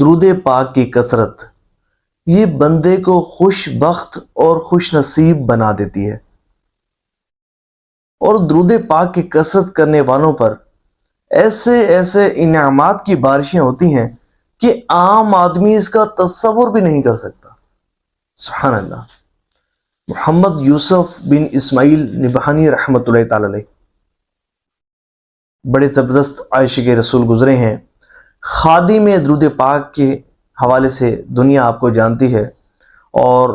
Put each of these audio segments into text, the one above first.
درود پاک کی کثرت یہ بندے کو خوش بخت اور خوش نصیب بنا دیتی ہے، اور درود پاک کی کثرت کرنے والوں پر ایسے ایسے انعامات کی بارشیں ہوتی ہیں کہ عام آدمی اس کا تصور بھی نہیں کر سکتا۔ سبحان اللہ۔ محمد یوسف بن اسماعیل نبہانی رحمۃ اللہ تعالی علیہ بڑے زبردست عاشق رسول گزرے ہیں۔ خادم درود پاک کے حوالے سے دنیا آپ کو جانتی ہے، اور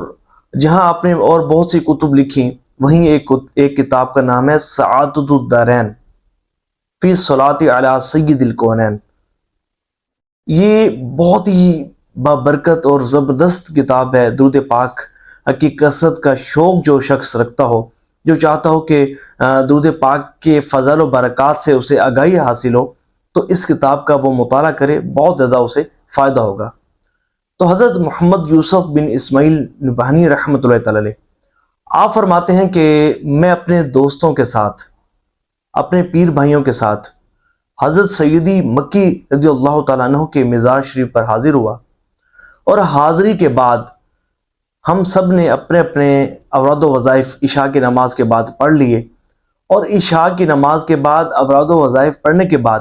جہاں آپ نے اور بہت سی کتب لکھی، وہیں ایک کتاب کا نام ہے سعادت الدارین فی صلاۃ علی سید الکونین۔ یہ بہت ہی بابرکت اور زبردست کتاب ہے۔ درود پاک کی کثرت کا شوق جو شخص رکھتا ہو، جو چاہتا ہو کہ درود پاک کے فضل و برکات سے اسے آگاہی حاصل ہو، تو اس کتاب کا وہ مطالعہ کرے، بہت زیادہ اسے فائدہ ہوگا۔ تو حضرت محمد یوسف بن اسماعیل نبہانی رحمۃ اللہ تعالی علیہ آپ فرماتے ہیں کہ میں اپنے دوستوں کے ساتھ، اپنے پیر بھائیوں کے ساتھ حضرت سیدی مکی رضی اللہ تعالیٰ عنہ کے مزار شریف پر حاضر ہوا، اور حاضری کے بعد ہم سب نے اپنے اپنے اوراد و وظائف عشاء کی نماز کے بعد پڑھ لیے، اور عشاء کی نماز کے بعد اوراد و وظائف پڑھنے کے بعد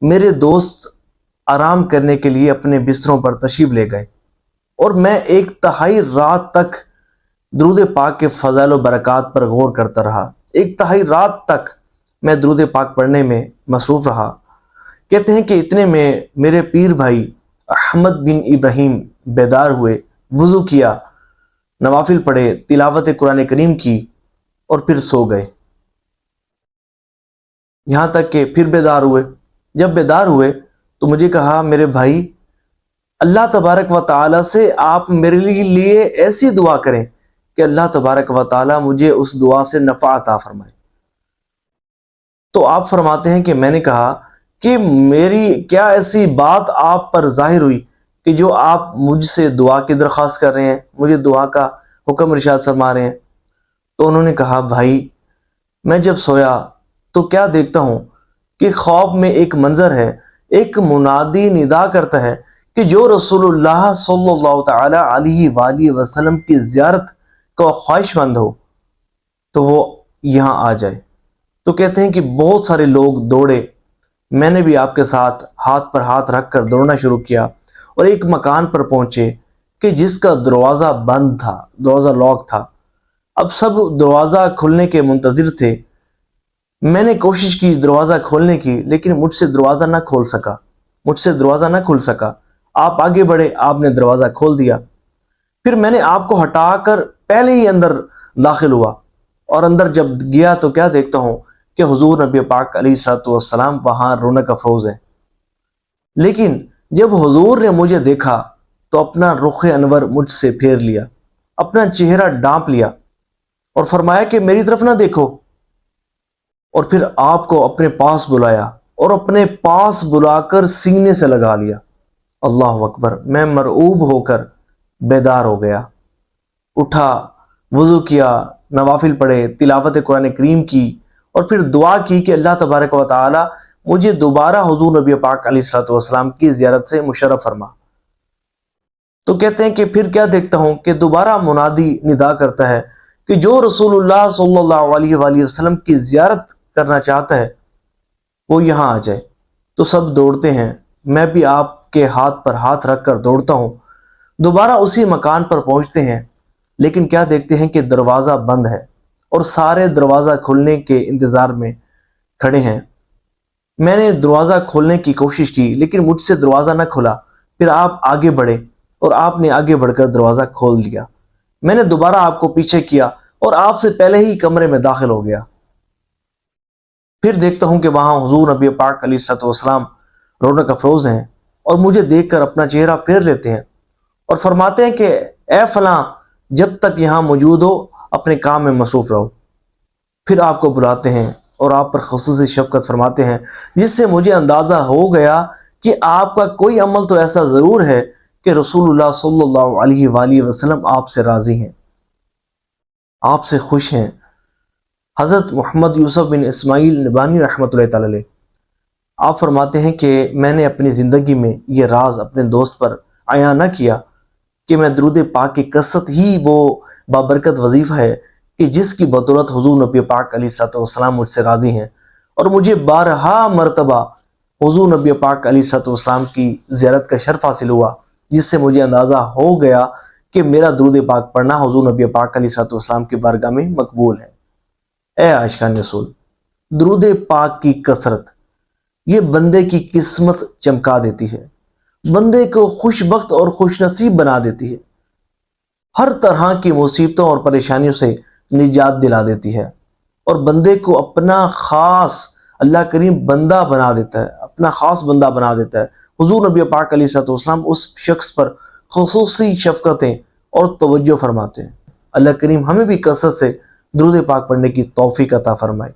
میرے دوست آرام کرنے کے لیے اپنے بستروں پر تشریف لے گئے، اور میں ایک تہائی رات تک درود پاک کے فضائل و برکات پر غور کرتا رہا۔ ایک تہائی رات تک میں درود پاک پڑھنے میں مصروف رہا۔ کہتے ہیں کہ اتنے میں میرے پیر بھائی احمد بن ابراہیم بیدار ہوئے، وضو کیا، نوافل پڑھے، تلاوت قرآن کریم کی، اور پھر سو گئے، یہاں تک کہ پھر بیدار ہوئے۔ جب بیدار ہوئے تو مجھے کہا، میرے بھائی، اللہ تبارک و تعالی سے آپ میرے لیے ایسی دعا کریں کہ اللہ تبارک و تعالی مجھے اس دعا سے نفع عطا فرمائے۔ تو آپ فرماتے ہیں کہ میں نے کہا کہ میری کیا ایسی بات آپ پر ظاہر ہوئی کہ جو آپ مجھ سے دعا کی درخواست کر رہے ہیں، مجھے دعا کا حکم ارشاد فرما رہے ہیں؟ تو انہوں نے کہا، بھائی، میں جب سویا تو کیا دیکھتا ہوں کہ خواب میں ایک منظر ہے، ایک منادی ندا کرتا ہے کہ جو رسول اللہ صلی اللہ تعالی علیہ وآلہ وسلم کی زیارت کا خواہش مند ہو تو وہ یہاں آ جائے۔ تو کہتے ہیں کہ بہت سارے لوگ دوڑے، میں نے بھی آپ کے ساتھ ہاتھ پر ہاتھ رکھ کر دوڑنا شروع کیا، اور ایک مکان پر پہنچے کہ جس کا دروازہ بند تھا، دروازہ لاک تھا۔ اب سب دروازہ کھلنے کے منتظر تھے۔ میں نے کوشش کی دروازہ کھولنے کی، لیکن مجھ سے دروازہ نہ کھل سکا۔ آپ آگے بڑھے، آپ نے دروازہ کھول دیا۔ پھر میں نے آپ کو ہٹا کر پہلے ہی اندر داخل ہوا، اور اندر جب گیا تو کیا دیکھتا ہوں کہ حضور نبی پاک علیہ الصلوۃ والسلام وہاں رونق افروز ہیں۔ لیکن جب حضور نے مجھے دیکھا تو اپنا رخ انور مجھ سے پھیر لیا، اپنا چہرہ ڈانپ لیا، اور فرمایا کہ میری طرف نہ دیکھو، اور پھر آپ کو اپنے پاس بلایا، اور اپنے پاس بلا کر سینے سے لگا لیا۔ اللہ اکبر۔ میں مرعوب ہو کر بیدار ہو گیا، اٹھا، وضو کیا، نوافل پڑھے، تلاوت قرآن کریم کی، اور پھر دعا کی کہ اللہ تبارک و تعالی مجھے دوبارہ حضور نبی پاک علیہ الصلوۃ والسلام کی زیارت سے مشرف فرما۔ تو کہتے ہیں کہ پھر کیا دیکھتا ہوں کہ دوبارہ منادی ندا کرتا ہے کہ جو رسول اللہ صلی اللہ علیہ وآلہ وسلم کی زیارت کرنا چاہتا ہے وہ یہاں آ جائے۔ تو سب دوڑتے ہیں، میں بھی آپ کے ہاتھ پر ہاتھ رکھ کر دوڑتا ہوں۔ دوبارہ اسی مکان پر پہنچتے ہیں، لیکن کیا دیکھتے ہیں کہ دروازہ بند ہے، اور سارے دروازہ کھلنے کے انتظار میں کھڑے ہیں۔ میں نے دروازہ کھولنے کی کوشش کی، لیکن مجھ سے دروازہ نہ کھلا۔ پھر آپ آگے بڑھے، اور آپ نے آگے بڑھ کر دروازہ کھول دیا۔ میں نے دوبارہ آپ کو پیچھے کیا، اور آپ سے پہلے ہی کمرے میں داخل ہو گیا۔ پھر دیکھتا ہوں کہ وہاں حضور نبی پاک علیہ الصلوۃ والسلام رونق افروز ہیں، اور مجھے دیکھ کر اپنا چہرہ پھیر لیتے ہیں، اور فرماتے ہیں کہ اے فلاں، جب تک یہاں موجود ہو اپنے کام میں مصروف رہو۔ پھر آپ کو بلاتے ہیں، اور آپ پر خصوصی شفقت فرماتے ہیں، جس سے مجھے اندازہ ہو گیا کہ آپ کا کوئی عمل تو ایسا ضرور ہے کہ رسول اللہ صلی اللہ علیہ وآلہ وسلم آپ سے راضی ہیں، آپ سے خوش ہیں۔ حضرت محمد یوسف بن اسماعیل نبہانی رحمۃ اللہ تعالی علیہ آپ فرماتے ہیں کہ میں نے اپنی زندگی میں یہ راز اپنے دوست پر عیاں نہ کیا کہ میں درود پاک کی کثرت ہی وہ بابرکت وظیفہ ہے کہ جس کی بدولت حضور نبی پاک علیہ الصلوۃ والسلام مجھ سے راضی ہیں، اور مجھے بارہا مرتبہ حضور نبی پاک علیہ الصلوۃ والسلام کی زیارت کا شرف حاصل ہوا، جس سے مجھے اندازہ ہو گیا کہ میرا درود پاک پڑھنا حضور نبی پاک علیہ الصلوۃ والسلام کی بارگاہ میں مقبول ہے۔ اے عاشقان رسول، درود پاک کی کثرت یہ بندے کی قسمت چمکا دیتی ہے، بندے کو خوش بخت اور خوش نصیب بنا دیتی ہے، ہر طرح کی مصیبتوں اور پریشانیوں سے نجات دلا دیتی ہے، اور بندے کو اپنا خاص اللہ کریم بندہ بنا دیتا ہے، اپنا خاص بندہ بنا دیتا ہے۔ حضور نبی پاک علیہ الصلوۃ والسلام اس شخص پر خصوصی شفقتیں اور توجہ فرماتے ہیں۔ اللہ کریم ہمیں بھی کثرت سے درود پاک پڑھنے کی توفیق عطا فرمائے۔